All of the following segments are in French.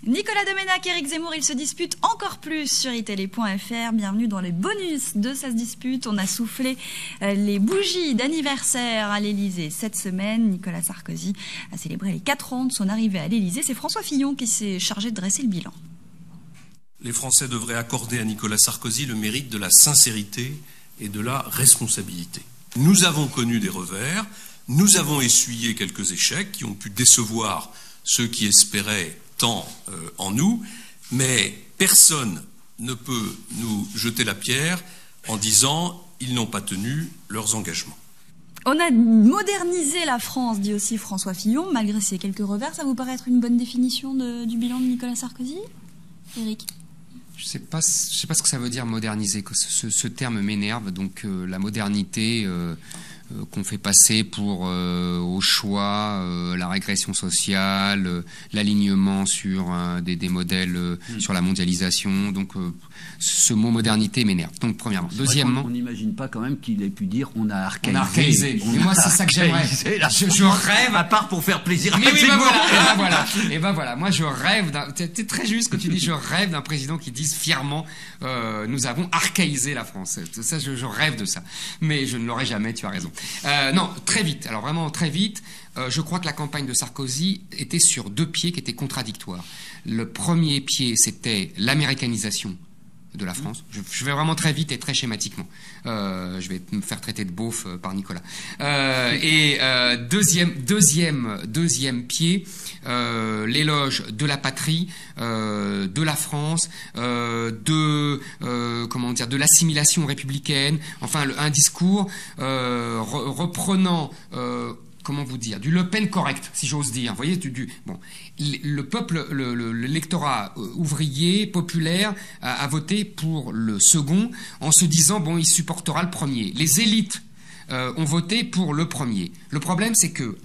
Nicolas Doménac et Éric Zemmour, ils se disputent encore plus sur itélé.fr. Bienvenue dans les bonus de Ça se dispute. On a soufflé les bougies d'anniversaire à l'Élysée cette semaine. Nicolas Sarkozy a célébré les 4 ans de son arrivée à l'Élysée. C'est François Fillon qui s'est chargé de dresser le bilan. Les Français devraient accorder à Nicolas Sarkozy le mérite de la sincérité et de la responsabilité. Nous avons connu des revers, nous avons essuyé quelques échecs qui ont pu décevoir ceux qui espéraient tant en nous, mais personne ne peut nous jeter la pierre en disant ils n'ont pas tenu leurs engagements. On a modernisé la France, dit aussi François Fillon, malgré ces quelques revers. Ça vous paraît être une bonne définition du bilan de Nicolas Sarkozy, Éric? Je sais pas ce que ça veut dire moderniser. Ce terme m'énerve. Donc la modernité qu'on fait passer pour au choix, la régression sociale, l'alignement sur des modèles sur la mondialisation. Donc ce mot modernité m'énerve. Donc premièrement. Deuxièmement, on n'imagine pas quand même qu'il ait pu dire on a archaïsé. On a archaïsé. Et moi c'est ça que j'aimerais. Je rêve. À part pour faire plaisir à oui, et ben voilà. Moi je rêve c'est très juste que tu dis, je rêve d'un président qui dise fièrement nous avons archaïsé la France. Ça je rêve de ça. Mais je ne l'aurai jamais, tu as raison. Non, très vite. Alors vraiment très vite. Je crois que la campagne de Sarkozy était sur 2 pieds qui étaient contradictoires. Le premier pied, c'était l'américanisation de la France. Je vais vraiment très vite et très schématiquement. Je vais me faire traiter de beauf par Nicolas. Deuxième pied, l'éloge de la patrie, de la France, de l'assimilation républicaine. Enfin, un discours reprenant. Comment vous dire, du Le Pen correct, si j'ose dire. Vous voyez, bon, le peuple, l'électorat ouvrier, populaire, a voté pour le second en se disant, bon, il supportera le premier. Les élites ont voté pour le premier. Le problème, c'est que,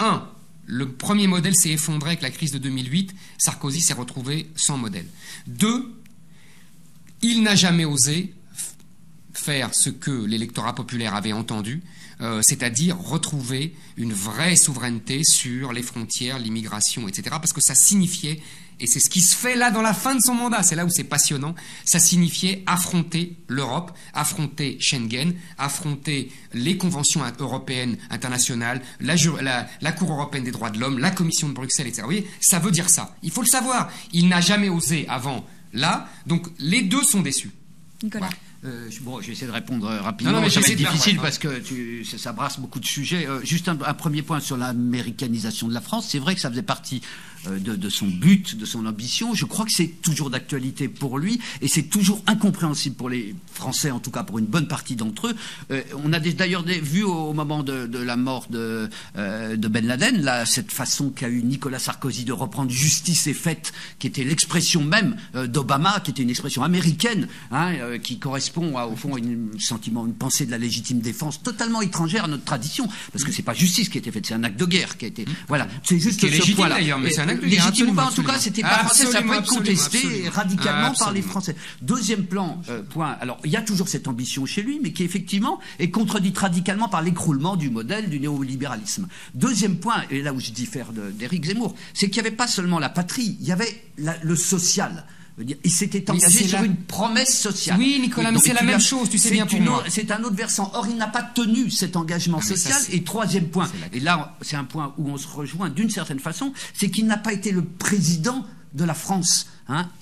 le premier modèle s'est effondré avec la crise de 2008. Sarkozy s'est retrouvé sans modèle. 2, il n'a jamais osé faire ce que l'électorat populaire avait entendu, c'est-à-dire retrouver une vraie souveraineté sur les frontières, l'immigration, etc. Parce que ça signifiait, et c'est ce qui se fait là dans la fin de son mandat, c'est là où c'est passionnant, ça signifiait affronter l'Europe, affronter Schengen, affronter les conventions européennes, internationales, la Cour européenne des droits de l'homme, la Commission de Bruxelles, etc. Vous voyez, ça veut dire ça. Il faut le savoir. Il n'a jamais osé avant là, donc les deux sont déçus. Nicolas. Voilà. Bon, je vais essayer de répondre rapidement. Non, mais ça va être difficile parce que ça brasse beaucoup de sujets. Juste un premier point sur l'américanisation de la France. C'est vrai que ça faisait partie de son but, de son ambition. Je crois que c'est toujours d'actualité pour lui et c'est toujours incompréhensible pour les Français, en tout cas pour une bonne partie d'entre eux. On a d'ailleurs vu au moment de la mort de Ben Laden, là, cette façon qu'a eu Nicolas Sarkozy de reprendre justice et fait, qui était l'expression même d'Obama, qui était une expression américaine, qui correspond au fond à une pensée de la légitime défense totalement étrangère à notre tradition, parce que c'est pas justice qui a été faite, c'est un acte de guerre qui a été. Voilà, c'est juste ce point-là. D'ailleurs, mais c'est un acte de guerre. Légitime ou pas, en tout cas, c'était pas français, ça peut être contesté absolument. Radicalement par les Français. Deuxième point. Alors, il y a toujours cette ambition chez lui, mais qui effectivement est contredite radicalement par l'écroulement du modèle du néolibéralisme. Deuxième point, et là où je diffère d'Éric Zemmour, c'est qu'il n'y avait pas seulement la patrie, il y avait le social. Il s'était engagé sur une promesse sociale. Oui, Nicolas, mais c'est la même chose, tu sais bien pour moi. C'est un autre versant. Or, il n'a pas tenu cet engagement social. Et troisième point, et là, c'est un point où on se rejoint d'une certaine façon, c'est qu'il n'a pas été le président de la France.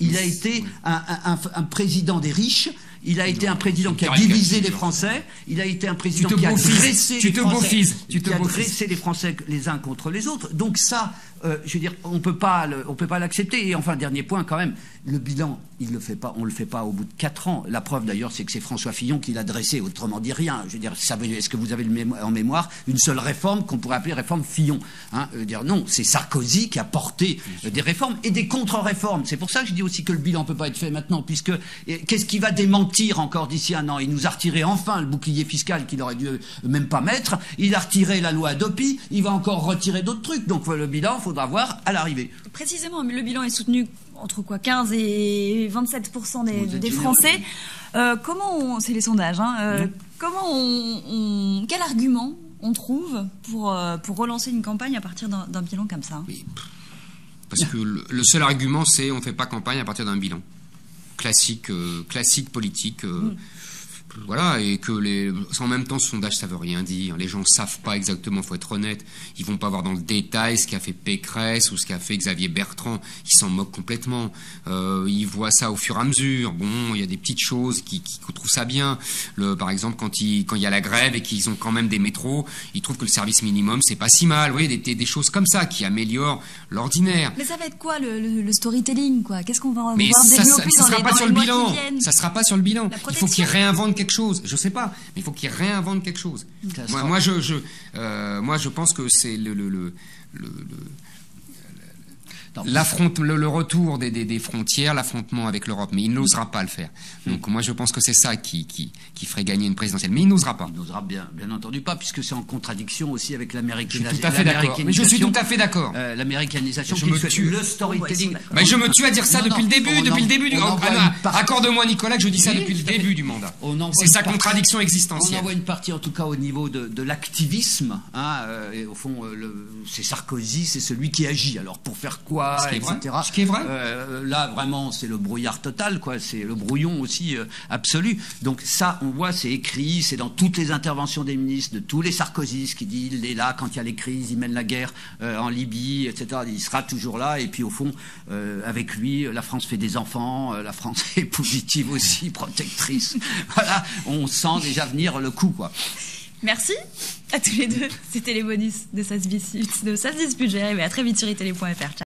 Il a été un président des riches. Il a été un président qui a divisé les Français. Il a été un président qui a dressé les Français les uns contre les autres. Donc ça, je veux dire, on peut pas l'accepter. Et enfin, dernier point quand même, le bilan, on le fait pas au bout de 4 ans. La preuve d'ailleurs, c'est que c'est François Fillon qui l'a dressé. Autrement dit, rien. Je veux dire, est-ce que vous avez en mémoire une seule réforme qu'on pourrait appeler réforme Fillon? Je veux dire, non, c'est Sarkozy qui a porté des réformes et des contre-réformes. C'est pour ça que je dis aussi que le bilan peut pas être fait maintenant, puisque qu'est-ce qui va démentir encore d'ici un an? Il nous a retiré enfin le bouclier fiscal qu'il aurait dû même pas mettre. Il a retiré la loi Adopi. Il va encore retirer d'autres trucs. Donc le bilan, faudra voir à l'arrivée. Précisément, le bilan est soutenu entre 15 et 27% des Français. C'est les sondages. Quel argument on trouve pour relancer une campagne à partir d'un bilan comme ça? Oui. Parce que le seul argument, c'est on ne fait pas campagne à partir d'un bilan. Classique politique. Voilà, et que en même temps, ce sondage, ça veut rien dire. Les gens savent pas exactement, faut être honnête. Ils vont pas voir dans le détail ce qu'a fait Pécresse ou ce qu'a fait Xavier Bertrand. Ils s'en moquent complètement. Ils voient ça au fur et à mesure. Bon, il y a des petites choses qui trouvent ça bien. Par exemple, quand il y a la grève et qu'ils ont quand même des métros, ils trouvent que le service minimum, c'est pas si mal. Vous voyez, des choses comme ça qui améliorent l'ordinaire. Mais ça va être quoi le storytelling, quoi? Qu'est-ce qu'on va voir développer dans les mois qui viennent? Ça sera pas sur le bilan. Il faut qu'ils réinventent quelque chose. Je sais pas, mais il faut qu'ils réinventent quelque chose. Moi, je pense que c'est le retour des frontières, l'affrontement avec l'Europe, mais il n'osera pas le faire. Donc moi je pense que c'est ça qui ferait gagner une présidentielle, mais il n'osera pas. Il n'osera bien entendu pas, puisque c'est en contradiction aussi avec l'américanisation. Je suis tout à fait d'accord. Mais je suis tout à fait d'accord. L'américanisation, le storytelling. Mais je me tue à dire ça depuis le début. Accorde-moi Nicolas que je dis ça depuis le début du mandat. C'est sa contradiction existentielle. On en voit une partie en tout cas au niveau de l'activisme. Et au fond, c'est Sarkozy, c'est celui qui agit. Alors pour faire quoi? Ce qui est vrai. Là, vraiment, c'est le brouillard total, quoi. C'est le brouillon aussi absolu. Donc ça, on voit, c'est écrit, c'est dans toutes les interventions des ministres, de tous les Sarkozy, qui dit, il est là quand il y a les crises, il mène la guerre en Libye, etc. Il sera toujours là. Et puis au fond, avec lui, la France fait des enfants, la France est positive aussi, protectrice. Voilà, on sent déjà venir le coup, quoi. Merci à tous les deux. C'était les bonus de Ça se dispute. J'arrive à très vite sur itélé.fr.